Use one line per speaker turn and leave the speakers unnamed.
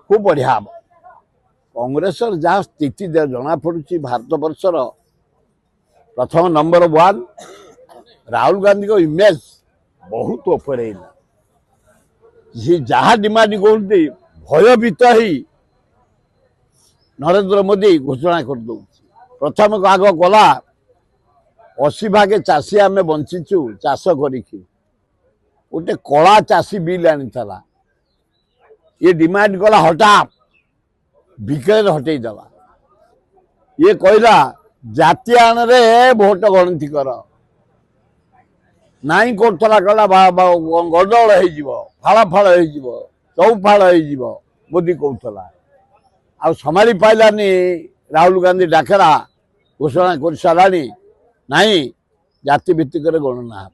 खूब बढ़िया हम कांग्रेस जहाँ स्थिति जना पड़ी भारत वर्षर प्रथम नंबर 1 राहुल गांधी को इमेज बहुत ऊपर जहाँ डिमांड करते भयभीत ही नरेंद्र मोदी घोषणा कर दो प्रथम आग गला 80 भागे चाषी आम बंचीचु चाष कर गोटे कला चाषी बिल आनी ये डिमांड कला हटा विकेट हटे दला ये कहला जाति आन रे भोट गणति कर नाई करतला कहला गडल हो फाड़ हो चौफाड़ हो मोदी कहला आ संभाली पाइलानी राहुल गांधी डाकरा घोषणा कर सारा नाई जाति भित्तिक गणना